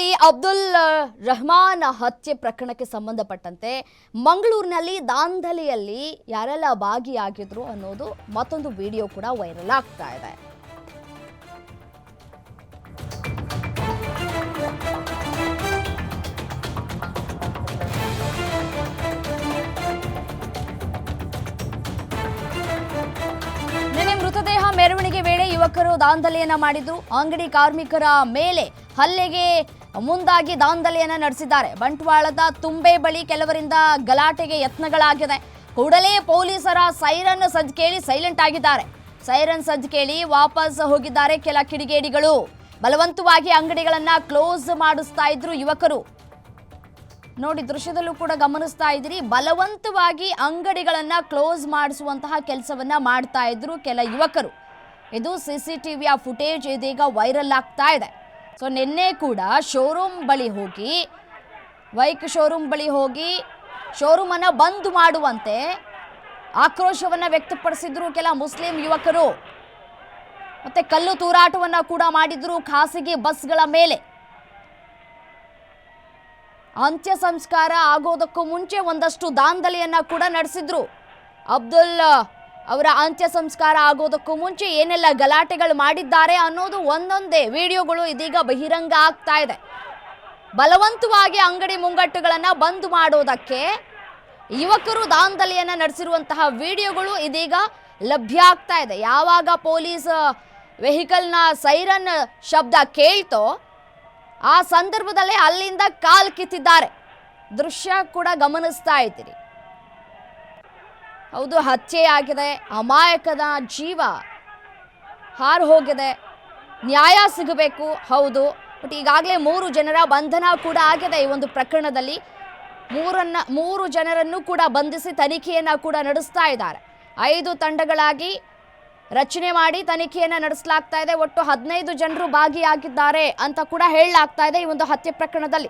ಒಟ್ನಲ್ಲಿ ಅಬ್ದುಲ್ ರಹಮಾನ್ ಹತ್ಯೆ ಪ್ರಕರಣಕ್ಕೆ ಸಂಬಂಧಪಟ್ಟಂತೆ ಮಂಗಳೂರಿನಲ್ಲಿ ದಾಂಧಲೆಯಲ್ಲಿ ಯಾರೆಲ್ಲ ಭಾಗಿಯಾಗಿದ್ರು ಅನ್ನೋದು ಮತ್ತೊಂದು ವಿಡಿಯೋ ಕೂಡ ವೈರಲ್ ಆಗ್ತಾ ಇದೆ. ಮೃತದೇಹ ಮೆರವಣಿಗೆ ವೇಳೆ ಯುವಕರು ದಾಂಧಲೆಯನ್ನ ಮಾಡಿದ್ರು. ಅಂಗಡಿ ಕಾರ್ಮಿಕರ ಮೇಲೆ ಹಲ್ಲೆಗೆ ಮುಂದಾಗಿ ದಾಂಧಲೆಯನ್ನ ನಡೆಸಿದ್ದಾರೆ. ಬಂಟ್ವಾಳದ ತುಂಬೆ ಬಳಿ ಕೆಲವರಿಂದ ಗಲಾಟೆಗೆ ಯತ್ನಗಳಾಗಿದೆ. ಕೂಡಲೇ ಪೊಲೀಸರ ಸೈರನ್ ಸದ್ದು ಕೇಳಿ ಸೈಲೆಂಟ್ ಆಗಿದ್ದಾರೆ. ಸೈರನ್ ಸದ್ದು ಕೇಳಿ ವಾಪಸ್ ಹೋಗಿದ್ದಾರೆ ಕೆಲ ಕಿಡಿಗೇಡಿಗಳು. ಬಲವಂತವಾಗಿ ಅಂಗಡಿಗಳನ್ನ ಕ್ಲೋಸ್ ಮಾಡಿಸ್ತಾ ಇದ್ರು ಯುವಕರು. ನೋಡಿ, ದೃಶ್ಯದಲ್ಲೂ ಕೂಡ ಗಮನಿಸ್ತಾ ಇದ್ದೀರಿ. ಬಲವಂತವಾಗಿ ಅಂಗಡಿಗಳನ್ನ ಕ್ಲೋಸ್ ಮಾಡಿಸುವಂತಹ ಕೆಲಸವನ್ನ ಮಾಡ್ತಾ ಇದ್ರು ಕೆಲ ಯುವಕರು. ಇದು ಸಿಸಿಟಿವಿಯ ಫುಟೇಜ್ ಇದೀಗ ವೈರಲ್ ಆಗ್ತಾ ಇದೆ. ಸೊ ನಿನ್ನೆ ಕೂಡ ಶೋರೂಮ್ ಬಳಿ ಹೋಗಿ ಬೈಕ್ ಶೋರೂಮ್ ಬಳಿ ಹೋಗಿ ಶೋರೂಮ್ ಅನ್ನ ಬಂದ್ ಮಾಡುವಂತೆ ಆಕ್ರೋಶವನ್ನ ವ್ಯಕ್ತಪಡಿಸಿದ್ರು ಕೆಲ ಮುಸ್ಲಿಂ ಯುವಕರು. ಮತ್ತೆ ಕಲ್ಲು ತೂರಾಟವನ್ನ ಕೂಡ ಮಾಡಿದ್ರು ಖಾಸಗಿ ಬಸ್ಗಳ ಮೇಲೆ. ಅಂತ್ಯ ಸಂಸ್ಕಾರ ಆಗೋದಕ್ಕೂ ಮುಂಚೆ ಒಂದಷ್ಟು ದಾಂಧಲೆಯನ್ನ ಕೂಡ ನಡೆಸಿದ್ರು. ಅಬ್ದುಲ್ ಅವರ ಅಂತ್ಯ ಸಂಸ್ಕಾರ ಆಗೋದಕ್ಕೂ ಮುಂಚೆ ಏನೆಲ್ಲ ಗಲಾಟೆಗಳು ಮಾಡಿದ್ದಾರೆ ಅನ್ನೋದು ಒಂದೊಂದೇ ವಿಡಿಯೋಗಳು ಇದೀಗ ಬಹಿರಂಗ ಆಗ್ತಾ ಇದೆ. ಬಲವಂತವಾಗಿ ಅಂಗಡಿ ಮುಂಗಟ್ಟುಗಳನ್ನ ಬಂದ್ ಮಾಡೋದಕ್ಕೆ ಯುವಕರು ದಾಂಧಲೆಯನ್ನ ನಡೆಸಿರುವಂತಹ ವಿಡಿಯೋಗಳು ಇದೀಗ ಲಭ್ಯ ಆಗ್ತಾ ಇದೆ. ಯಾವಾಗ ಪೊಲೀಸ್ ವೆಹಿಕಲ್ನ ಸೈರನ್ ಶಬ್ದ ಕೇಳ್ತೋ ಆ ಸಂದರ್ಭದಲ್ಲೇ ಅಲ್ಲಿಂದ ಕಾಲ್ ಕಿತ್ತಿದ್ದಾರೆ. ದೃಶ್ಯ ಕೂಡ ಗಮನಿಸ್ತಾ ಇದ್ದೀರಿ. ಹೌದು, ಹತ್ಯೆ ಆಗಿದೆ. ಅಮಾಯಕದ ಜೀವ ಹಾರು ಹೋಗಿದೆ. ನ್ಯಾಯ ಸಿಗಬೇಕು. ಹೌದು, ಬಟ್ ಈಗಾಗಲೇ 3 ಜನರ ಬಂಧನ ಕೂಡ ಆಗಿದೆ. ಈ ಒಂದು ಪ್ರಕರಣದಲ್ಲಿ 3 ಜನರನ್ನು ಕೂಡ ಬಂಧಿಸಿ ತನಿಖೆಯನ್ನ ಕೂಡ ನಡೆಸ್ತಾ ಇದ್ದಾರೆ. 5 ತಂಡಗಳಾಗಿ ರಚನೆ ಮಾಡಿ ತನಿಖೆಯನ್ನ ನಡೆಸಲಾಗ್ತಾ ಇದೆ. ಒಟ್ಟು 15 ಜನರು ಭಾಗಿಯಾಗಿದ್ದಾರೆ ಅಂತ ಕೂಡ ಹೇಳಲಾಗ್ತಾ ಇದೆ ಈ ಒಂದು ಹತ್ಯೆ ಪ್ರಕರಣದಲ್ಲಿ.